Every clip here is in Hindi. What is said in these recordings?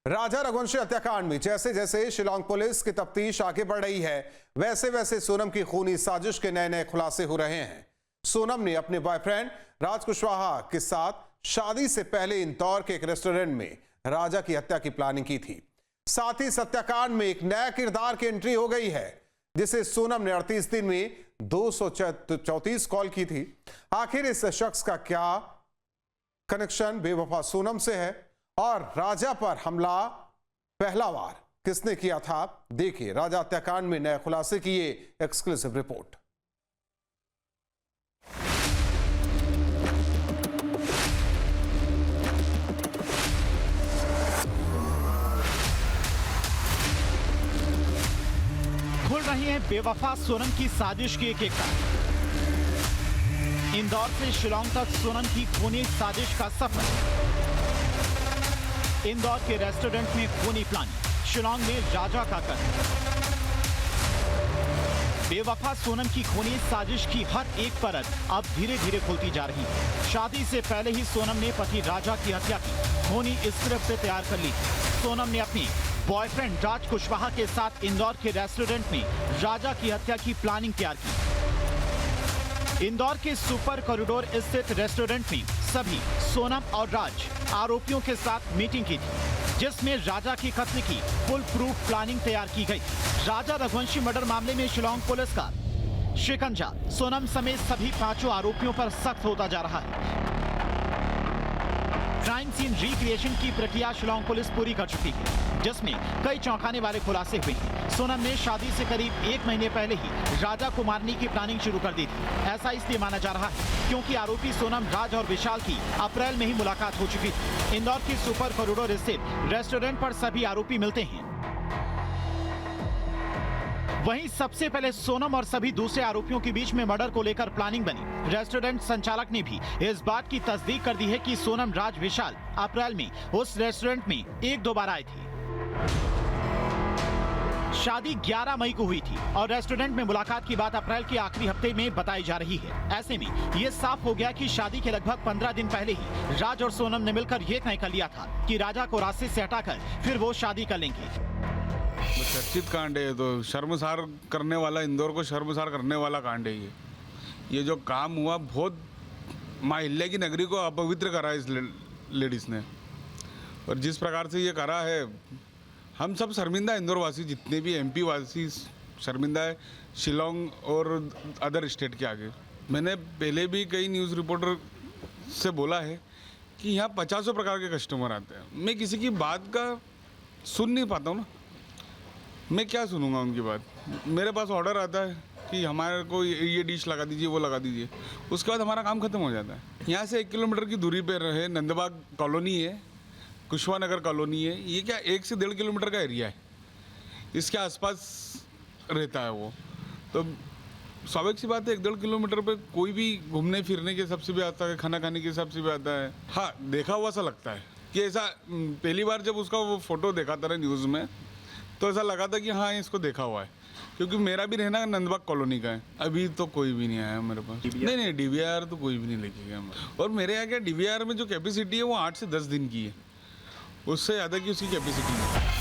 राजा रघुवंशी हत्याकांड में जैसे जैसे शिलांग पुलिस की तफ्तीश आगे बढ़ रही है, वैसे वैसे सोनम की खूनी साजिश के नए नए खुलासे हो रहे हैं। सोनम ने अपने बॉयफ्रेंड राज कुशवाहा के साथ शादी से पहले इंदौर के एक रेस्टोरेंट में राजा की हत्या की प्लानिंग की थी। साथ ही इस हत्याकांड में एक नया किरदार की एंट्री हो गई है, जिसे सोनम ने 38 दिन में 234 कॉल की थी। आखिर इस शख्स का क्या कनेक्शन बेवफा सोनम से है और राजा पर हमला पहला वार किसने किया था? देखिए राजा हत्याकांड में नए खुलासे की ये एक्सक्लूसिव रिपोर्ट। खुल रही है बेवफा सोनम की साजिश की एक इंदौर से शिलांग तक सोनम की खूनी साजिश का सफर। इंदौर के रेस्टोरेंट में खूनी प्लानिंग, शिलांग में राजा का कत्ल। बेवफा सोनम की खूनी साजिश की हर एक परत अब धीरे धीरे खुलती जा रही है। शादी से पहले ही सोनम ने पति राजा की हत्या की खूनी स्क्रिप्ट से तैयार कर ली थी। सोनम ने अपनी बॉयफ्रेंड राज कुशवाहा के साथ इंदौर के रेस्टोरेंट में राजा की हत्या की प्लानिंग तैयार की। इंदौर के सुपर कॉरिडोर स्थित रेस्टोरेंट में सभी सोनम और राज आरोपियों के साथ मीटिंग की थी, जिसमें राजा की कत्ल की फुल प्रूफ प्लानिंग तैयार की गई। राजा रघुवंशी मर्डर मामले में शिलांग पुलिस का शिकंजा सोनम समेत सभी 5 आरोपियों पर सख्त होता जा रहा है। क्राइम सीन रिक्रिएशन की प्रक्रिया शिलांग पुलिस पूरी कर चुकी है, जिसमें कई चौंकाने वाले खुलासे हुए हैं। सोनम ने शादी से करीब 1 महीने पहले ही राजा को मारने की प्लानिंग शुरू कर दी थी। ऐसा इसलिए माना जा रहा है क्योंकि आरोपी सोनम, राज और विशाल की अप्रैल में ही मुलाकात हो चुकी थी। इंदौर की सुपर कॉरिडोर स्थित रेस्टोरेंट पर सभी आरोपी मिलते हैं। वहीं सबसे पहले सोनम और सभी दूसरे आरोपियों के बीच में मर्डर को लेकर प्लानिंग बनी। रेस्टोरेंट संचालक ने भी इस बात की तस्दीक कर दी है कि सोनम, राज, विशाल अप्रैल में उस रेस्टोरेंट में 1-2 बार आए थे। शादी 11 मई को हुई थी और रेस्टोरेंट में मुलाकात की बात अप्रैल के आखिरी हफ्ते में बताई जा रही है। ऐसे में ये साफ हो गया कि शादी के लगभग 15 दिन पहले ही राज और सोनम ने मिलकर ये तय कर लिया था कि राजा को रास्ते से हटाकर फिर वो शादी कर लेंगे। चर्चित कांड है, तो शर्मसार करने वाला, इंदौर को शर्मसार करने वाला कांड है ये जो काम हुआ, बहुत माँ अहिल्या की नगरी को अपवित्र करा इस लेडीज ने। और जिस प्रकार से ये करा है, हम सब शर्मिंदा, इंदौर वासी जितने भी MP वासी शर्मिंदा है, शिलांग और अदर स्टेट के आगे। मैंने पहले भी कई न्यूज़ रिपोर्टर से बोला है कि यहाँ 50 प्रकार के कस्टमर आते हैं। मैं किसी की बात का सुन नहीं पाता हूँ ना, मैं क्या सुनूंगा उनकी बात। मेरे पास ऑर्डर आता है कि हमारे को ये डिश लगा दीजिए, वो लगा दीजिए, उसके बाद हमारा काम खत्म हो जाता है। यहाँ से 1 किलोमीटर की दूरी पर रहे नंदबाग कॉलोनी है, कुशवाहा नगर कॉलोनी है। ये क्या 1 से 1.5 किलोमीटर का एरिया है, इसके आसपास रहता है वो। तो स्वाभाविक सी बात है, 1-1.5 किलोमीटर पे कोई भी घूमने फिरने के हिसाब से भी आता है, खाना खाने के हिसाब से भी आता है। हाँ, देखा हुआ सा लगता है कि ऐसा पहली बार जब उसका वो फोटो देखा था न्यूज़ में, तो ऐसा लगा था कि हाँ इसको देखा हुआ है, क्योंकि मेरा भी रहना नंदबाग कॉलोनी का है। अभी तो कोई भी नहीं आया मेरे पास। नहीं, DVR तो कोई भी नहीं लेके गया। और मेरे यहाँ क्या DVR में जो कैपेसिटी है वो 8 से 10 दिन की है, उससे ज़्यादा की उसकी कैपेसिटी नहीं।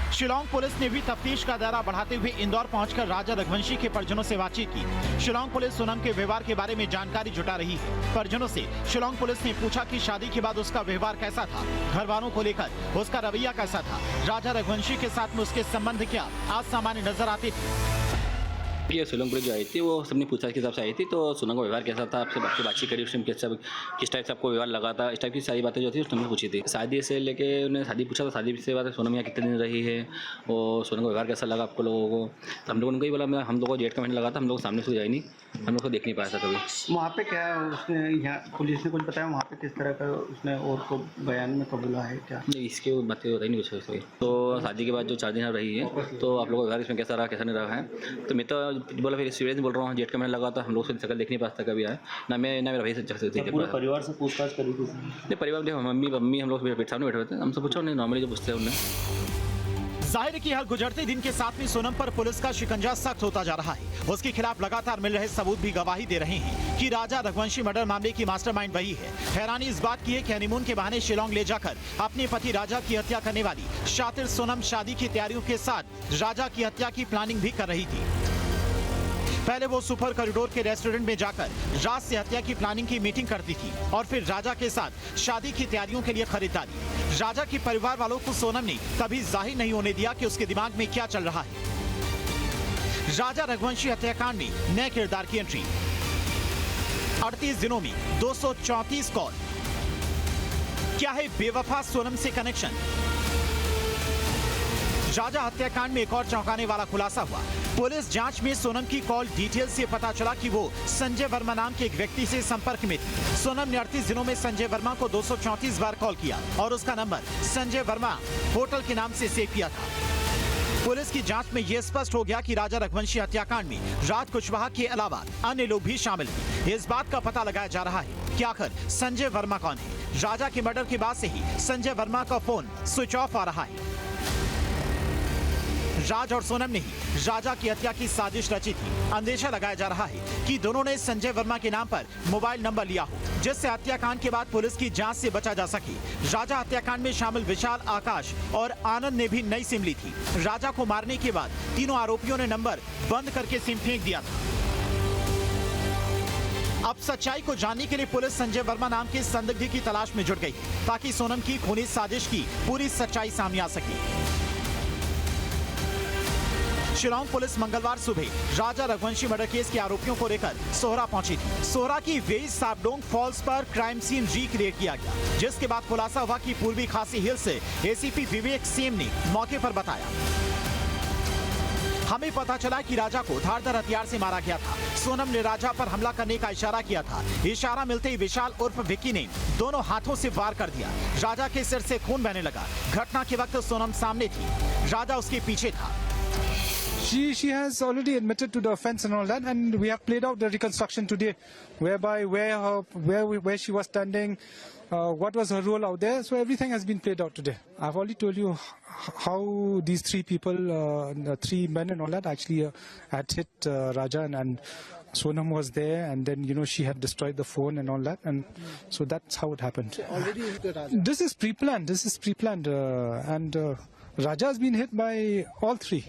शिलांग पुलिस ने भी तफ्तीश का दायरा बढ़ाते हुए इंदौर पहुंचकर राजा रघुवंशी के परिजनों से बातचीत की। शिलांग पुलिस सोनम के व्यवहार के बारे में जानकारी जुटा रही है। परिजनों से शिलांग पुलिस ने पूछा कि शादी के बाद उसका व्यवहार कैसा था, घर वालों को लेकर उसका रवैया कैसा था, राजा रघुवंशी के साथ में उसके संबंध क्या असामान्य नजर आते थे। ये सोनम पुलिस जो आई थी, वो सबने पूछा के हिसाब से आई थी। तो सोनम का व्यवहार कैसा था, आपसे बातचीत करी, उसने किस टाइप से आपको व्यवहार लगा था, इस टाइप की सारी बातें जो थी उसने पूछी थी। शादी से लेके उन्हें शादी पूछा, तो शादी से बात सोनम यहाँ कितने दिन रही है और सोनम का व्यवहार कैसा लगा आपको लोगों को। तो हम लोगों ने कही बोला, मैं हम लोग को 1.5 का महीना लगा था, हम लोग सामने से जाए नहीं, हम लोग को देख नहीं पाया था कभी। वहाँ पे क्या उसने, यहाँ पुलिस ने कुछ बताया वहाँ पे किस तरह का उसने और को बयान में कबूला है क्या? नहीं, इसके बातें बताई नहीं कुछ। तो शादी के बाद जो 4 दिन यहाँ रही है, तो आप लोगों का व्यवहार इसमें कैसा रहा, कैसा नहीं रहा है। तो मैं तो बोला फिर बोल रहा हूँ, 1.5 का महीना लगा था, हम लोग से शक्ल देख नहीं पाता कभी आया ना, मैं ना मेरा भाई से पूरे परिवार से पूछताछ करी थी? नहीं, परिवार में मम्मी हम लोग सामने बैठे हुए थे, हमसे पूछा, उन्हें नॉर्मली जो पूछते हैं उन्हें। जाहिर है कि हर गुजरते दिन के साथ में सोनम पर पुलिस का शिकंजा सख्त होता जा रहा है। उसके खिलाफ लगातार मिल रहे सबूत भी गवाही दे रहे हैं कि राजा रघुवंशी मर्डर मामले की मास्टरमाइंड वही है। हैरानी इस बात की है कि हनीमून के बहाने शिलांग ले जाकर अपने पति राजा की हत्या करने वाली शातिर सोनम शादी की तैयारियों के साथ राजा की हत्या की प्लानिंग भी कर रही थी। पहले वो सुपर कॉरिडोर के रेस्टोरेंट में जाकर राज से हत्या की प्लानिंग की मीटिंग करती थी और फिर राजा के साथ शादी की तैयारियों के लिए खरीदारी। राजा के परिवार वालों को सोनम ने कभी जाहिर नहीं होने दिया कि उसके दिमाग में क्या चल रहा है। राजा रघुवंशी हत्याकांड में नए किरदार की एंट्री। 38 दिनों में 234 कॉल। क्या है बेवफा सोनम से कनेक्शन? राजा हत्याकांड में एक और चौंकाने वाला खुलासा हुआ। पुलिस जांच में सोनम की कॉल डिटेल से पता चला कि वो संजय वर्मा नाम के एक व्यक्ति से संपर्क में थी। सोनम ने 38 दिनों में संजय वर्मा को 234 बार कॉल किया और उसका नंबर संजय वर्मा होटल के नाम से सेव किया था। पुलिस की जांच में यह स्पष्ट हो गया कि राजा रघुवंशी हत्याकांड में राज कुशवाहा के अलावा अन्य लोग भी शामिल हैं। इस बात का पता लगाया जा रहा है कि आखिर संजय वर्मा कौन है। राजा के मर्डर के बाद से ही संजय वर्मा का फोन स्विच ऑफ आ रहा है। राज और सोनम ने ही राजा की हत्या की साजिश रची थी। अंदेशा लगाया जा रहा है कि दोनों ने संजय वर्मा के नाम पर मोबाइल नंबर लिया हो, जिससे हत्याकांड के बाद पुलिस की जांच से बचा जा सके। राजा हत्याकांड में शामिल विशाल, आकाश और आनंद ने भी नई सिम ली थी। राजा को मारने के बाद तीनों आरोपियों ने नंबर बंद करके सिम फेंक दिया था। अब सच्चाई को जानने के लिए पुलिस संजय वर्मा नाम के संदिग्ध की तलाश में जुट गई ताकि सोनम की खूनी साजिश की पूरी सच्चाई सामने आ सके। शिलांग पुलिस मंगलवार सुबह राजा रघुवंशी मर्डर केस के आरोपियों को लेकर सोहरा पहुंची थी। सोहरा की वेज साबडोंग फॉल्स पर क्राइम सीन रिक्रिएट किया गया, जिसके बाद खुलासा हुआ कि पूर्वी खासी हिल से एसीपी विवेक सेम ने मौके पर बताया। हमें पता चला कि राजा को धारदार हथियार से मारा गया था। सोनम ने राजा पर हमला करने का इशारा किया था। इशारा मिलते ही विशाल उर्फ विक्की ने दोनों हाथों से वार कर दिया। राजा के सिर से खून बहने लगा। घटना के वक्त सोनम सामने थी, राजा उसके पीछे था। She has already admitted to the offence and all that, and we have played out the reconstruction today, whereby where she was standing, what was her role out there. So everything has been played out today. I've already told you how these three people, the three men and all that, actually had hit Raja, and Sonam was there, and then she had destroyed the phone and all that, and so that's how it happened. So already hit Raja. This is pre-planned. And Raja has been hit by all three.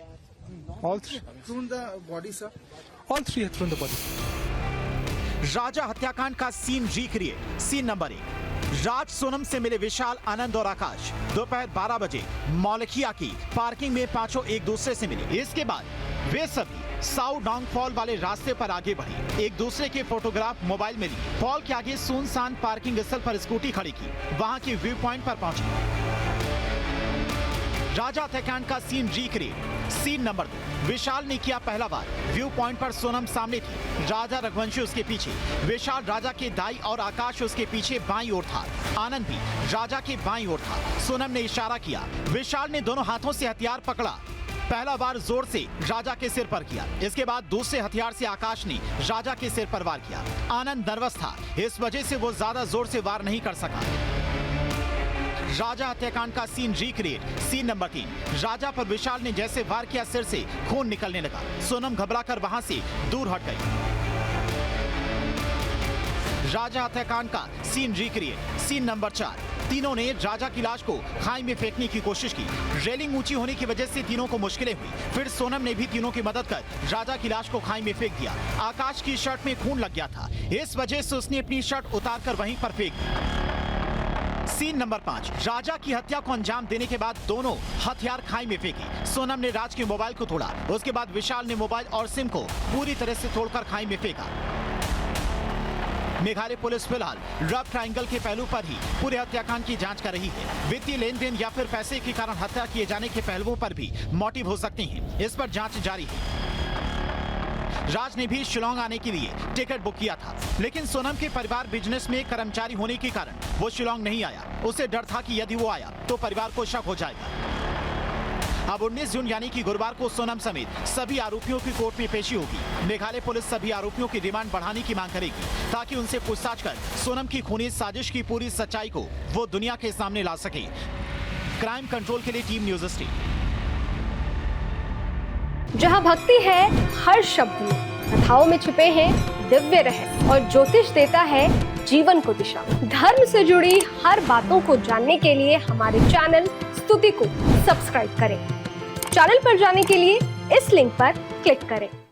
All three. Thrown the body, sir? All three have thrown the body. Raja हत्याकांड का scene recreate. Scene number 1। Raj Sonam से मिले विशाल, आनंद और आकाश दोपहर 12 बजे मौलखिया की पार्किंग में पांचों एक दूसरे से मिले। इसके बाद वे सभी साउ डोंग फॉल वाले रास्ते पर आगे बढ़े। एक दूसरे के फोटोग्राफ मोबाइल में लिए। फॉल के आगे सुनसान पार्किंग स्थल पर स्कूटी खड़ी की। वहां की व्यू पॉइंट पर पहुंचे। राजा हत्याकांड का scene recreate. Scene number 2। Vishal ने किया पहला वार। व्यू पॉइंट पर सोनम सामने थी, राजा रघुवंशी उसके पीछे। विशाल राजा के दाईं और आकाश उसके पीछे बाईं ओर था। आनंद भी राजा के बाईं ओर था। सोनम ने इशारा किया। विशाल ने दोनों हाथों से हथियार पकड़ा। पहला वार जोर से राजा के सिर पर किया। इसके बाद दूसरे हथियार से आकाश ने राजा के सिर पर वार किया। आनंद नर्वस था, इस वजह से वो ज्यादा जोर से वार नहीं कर सका। राजा हत्याकांड का scene recreate. Scene number 3। Raja पर विशाल ने जैसे वार किया, सिर से खून निकलने लगा। सोनम घबराकर वहां से दूर हट गई। राजा हत्याकांड का सीन रिक्रिएट। Scene number 4। तीनों ने राजा की लाश को खाई में फेंकने की कोशिश की। रेलिंग ऊंची होने की वजह से तीनों को मुश्किलें हुई। फिर सोनम ने भी तीनों की मदद कर राजा की लाश को खाई में फेंक दिया। आकाश की शर्ट में खून लग गया था, इस वजह से उसने अपनी शर्ट उतारकर वहीं पर फेंक दी। Scene number 5। राजा की हत्या को अंजाम देने के बाद दोनों हथियार खाई में फेंके। सोनम ने राज के मोबाइल को तोड़ा। उसके बाद विशाल ने मोबाइल और सिम को पूरी तरह से तोड़कर खाई में फेंका। मेघालय पुलिस फिलहाल रफ ट्रायंगल के पहलू पर ही पूरे हत्याकांड की जांच कर रही है। वित्तीय लेन देन या फिर पैसे के कारण हत्या किए जाने के पहलुओं पर भी मोटिव हो सकते हैं। इस पर जांच जारी है। राज ने भी शिलांग आने के लिए टिकट बुक किया था, लेकिन सोनम के परिवार बिजनेस में कर्मचारी होने के कारण वो शिलांग नहीं आया। उसे डर था कि यदि वो आया तो परिवार को शक हो जाएगा। अब 19 जून यानी कि गुरुवार को सोनम समेत सभी आरोपियों की कोर्ट में पेशी होगी। मेघालय पुलिस सभी आरोपियों की रिमांड बढ़ाने की मांग करेगी ताकि उनसे पूछताछ कर सोनम की खूनी साजिश की पूरी सच्चाई को वो दुनिया के सामने ला सके। क्राइम कंट्रोल के लिए टीम न्यूज़ स्ट्रीट। जहां भक्ति है हर शब्द में, कथाओं में छुपे हैं दिव्य रहस्य और ज्योतिष देता है जीवन को दिशा। धर्म से जुड़ी हर बातों को जानने के लिए हमारे चैनल स्तुति को सब्सक्राइब करें। चैनल पर जाने के लिए इस लिंक पर क्लिक करें।